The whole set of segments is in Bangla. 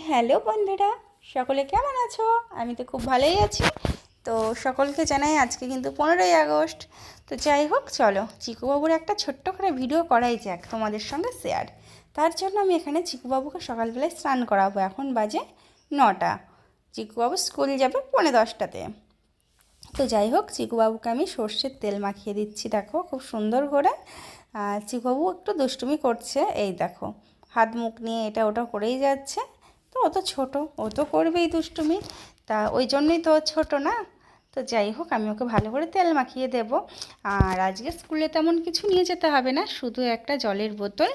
হ্যালো বন্ধুরা, সকলে কেমন আছো? আমি তো খুব ভালোই আছি। তো সকলকে জানাই আজকে কিন্তু 15ই আগস্ট। তো যাই হোক, চলো চিকুবাবুর একটা ছোট্ট করে ভিডিও করাই যাক তোমাদের সঙ্গে শেয়ার। তার জন্য আমি এখানে চিকুবাবুকে সকালবেলায় স্নান করাবো। এখন বাজে 9টা। চিকুবাবু স্কুল যাবে 9:45-টাতে। তো যাই হোক, চিকুবাবুকে আমি সর্ষের তেল মাখিয়ে দিচ্ছি। দেখো খুব সুন্দর করে। চিকুবাবু একটু দুষ্টুমি করছে, এই দেখো হাত মুখ নিয়ে এটা ওটা করেই যাচ্ছে। তো ও তো ছোটো, ও তো করবেই দুষ্টুমি, তা ওই জন্যই তো ছোট না। তো যাই হোক, আমি ওকে ভালো করে তেল মাখিয়ে দেব। আর আজকে স্কুলে তেমন কিছু নিয়ে যেতে হবে না, শুধু একটা জলের বোতল,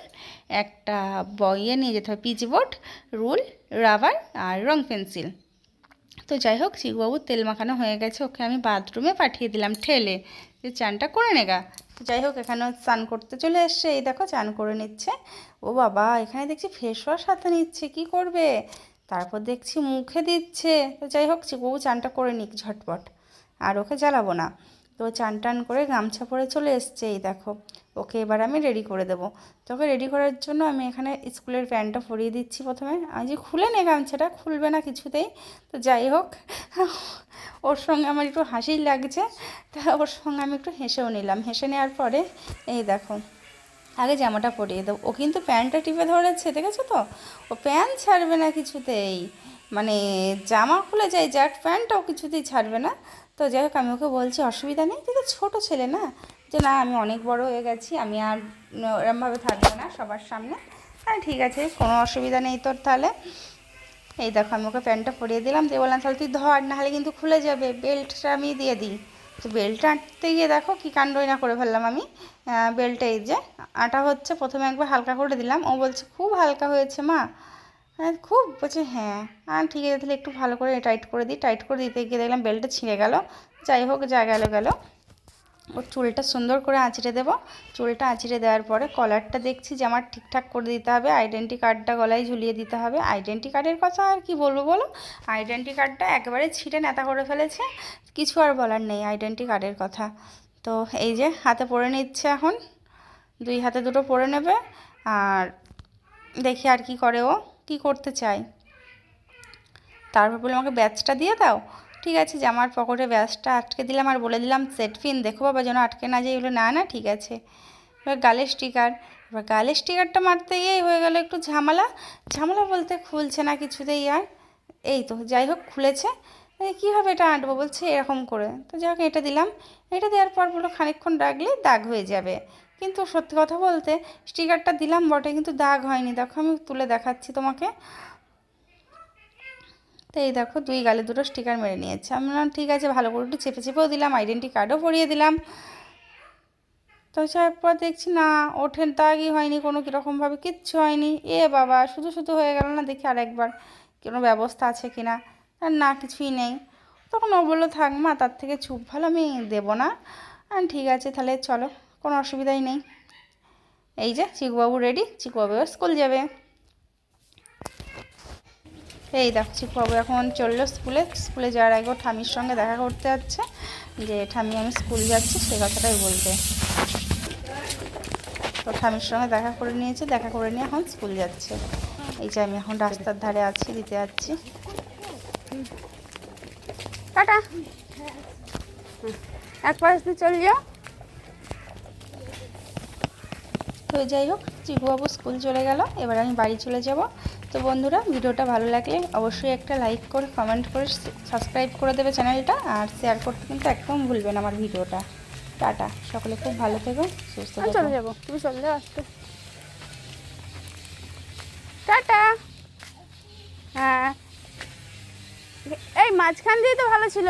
একটা বইয়ে নিয়ে যেতে হবে, পিচবোর্ড, রুল, রাবার আর রং পেন্সিল। তো যাই হোক, চিকুবাবুর তেল মাখানো হয়ে গেছে, ওকে আমি বাথরুমে পাঠিয়ে দিলাম ঠেলে, যে চানটা করে নেগা। তো যাই হোক, এখানেও স্নান করতে চলে এসছে, এই দেখো চান করে নিচ্ছে। ও বাবা, এখানে দেখছি ফেস ওয়াশ হাতে নিচ্ছে, কী করবে? তারপর দেখছি মুখে দিচ্ছে। তো যাই হোক, চিকুবাবু চানটা করে নিক ঝটপট, আর ওকে জ্বালাবো না। তো চান টান করে গামছা পরে চলে এসছে, এই দেখো। ওকে এবার আমি রেডি করে দেবো। তোকে রেডি করার জন্য আমি এখানে স্কুলের প্যান্টটা পরিয়ে দিচ্ছি প্রথমে। আমি যে খুলে নে, গামছাটা খুলবে না কিছুতেই। তো যাই হোক, ওর সঙ্গে আমার একটু হাসি লাগছে, তা ওর সঙ্গে আমি একটু হেসেও নিলাম। হেসে নেওয়ার পরে এই দেখো, আগে জামাটা পরিয়ে দেবো। ও কিন্তু প্যান্টটা টিপে ধরেছে, দেখেছো তো? ও প্যান্ট ছাড়বে না কিছুতেই, মানে জামা খুলে যায় যাক, প্যান্টটাও কিছুতেই ছাড়বে না। তো যাই হোক, আমি ওকে বলছি অসুবিধা নেই, তুই তো ছোটো ছেলে না, যে না আমি অনেক বড় হয়ে গেছি, আমি আর এরমভাবে থাকবো না সবার সামনে। হ্যাঁ ঠিক আছে, কোনো অসুবিধা নেই তোর তাহলে। এই দেখো, আমি ওকে প্যান্টটা পরিয়ে দিলাম, দিয়ে বললাম তাহলে তুই ধর, নাহলে কিন্তু খুলে যাবে, বেল্টটা আমি দিয়ে দিই। তো বেল্টটা আঁটতে গিয়ে দেখো কী কাণ্ডই না করে ফেললাম আমি। বেল্টটা এই যে আটা হচ্ছে, প্রথমে একবার হালকা করে দিলাম, ও বলছে খুব হালকা হয়েছে মা। হ্যাঁ খুব, বলছে হ্যাঁ। ঠিক আছে, তাহলে একটু ভালো করে টাইট করে দিই। টাইট করে দিতে গিয়ে দেখলাম বেল্টটা ছিঁড়ে গেল। যাই হোক, যা গেল। ওর চুলটা সুন্দর করে আঁচড়ে দেবো। চুলটা আঁচড়ে দেওয়ার পরে কলারটা দেখছি যে আমার ঠিকঠাক করে দিতে হবে, আইডেন্টি কার্ডটা গলায় ঝুলিয়ে দিতে হবে। আইডেন্টি কার্ডের কথা আর কি বলবো বলো, আইডেন্টি কার্ডটা একেবারে ছিঁড়ে নেতা করে ফেলেছে, কিছু আর বলার নেই আইডেন্টি কার্ডের কথা। তো এই যে হাতে পরে নিচ্ছে এখন, দুই হাতে দুটো পরে নেবে। আর দেখি আর কি করে, ও কি করতে চায়। তারপর বলে আমাকে ব্যাচটা দিয়ে দাও। ঠিক আছে, জামার পকেটে ব্যাচটা আটকে দিলাম, আর বলে দিলাম সেট পিন দেখো বাবা যেন আটকে না যায়। এগুলো না না ঠিক আছে। এবার গালের স্টিকার, এবার গালের স্টিকারটা মারতে গিয়েই হয়ে গেল একটু ঝামেলা। ঝামেলা বলতে খুলছে না কিছুতেই আর। এই তো যাই হোক খুলেছে। কীভাবে এটা আঁটবো বলছে এরকম করে। তো যাই হোক, এটা দিলাম। এটা দেওয়ার পর বলো খানিকক্ষণ রাখলে দাগ হয়ে যাবে। কিন্তু সত্যি কথা বলতে, স্টিকারটা দিলাম বটে, কিন্তু দাগ হয়নি। দেখো আমি তুলে দেখাচ্ছি তোমাকে। তো এই দেখো, দুই গালে দুটো স্টিকার মেরে নিয়েছে। আমি বললাম ঠিক আছে, ভালো করে একটু চেপে চেপেও দিলাম, আইডেন্টি কার্ডও পরিয়ে দিলাম। তো তারপর দেখছি না, ওঠের দাগই হয়নি কোনো, কীরকমভাবে কিচ্ছু হয়নি। এ বাবা, শুধু শুধু হয়ে গেল না, দেখি আরেকবার কোনো ব্যবস্থা আছে কি না। আর না, কিছুই নেই। তখন ও বললো থাক মা, তার থেকে চুপ ভালো, আমি দেবো না। ঠিক আছে তাহলে চলো, কোনো অসুবিধাই নেই। এই যে চিকুবাবু রেডি, চিকুবাবু স্কুল যাবে। এই দেখো, চিকুবাবু এখন চললো স্কুলে। স্কুলে যাওয়ার আগে ঠামির সঙ্গে দেখা করতে যাচ্ছে, যে ঠামি আমি স্কুল যাচ্ছি সে কথাটাই বলতে। তো ঠামির সঙ্গে দেখা করে নিয়েছে, দেখা করে নিয়ে এখন স্কুল যাচ্ছে। এই যে আমি এখন রাস্তার ধারে আছি, দিতে যাচ্ছি। টাটা, এক পাশ দিয়ে চলে যাও। তো যাই হোক, চিকুবাবু স্কুল চলে গেল, এবার আমি বাড়ি চলে যাব। তো বন্ধুরা, ভিডিওটা ভালো লাগলে অবশ্যই একটা লাইক করে, কমেন্ট করে, সাবস্ক্রাইব করে দেবে চ্যানেলটা, আর শেয়ার করতে কিন্তু একদম ভুলবেন আমার ভিডিওটা। টাটা, সকলে খুব ভালো থেকো, সুস্থ থেকো। চলে যাবো, তুমি চলে যাও আসতে। টাটা। হ্যাঁ, এই মাঝখান দিয়ে তো ভালো ছিল।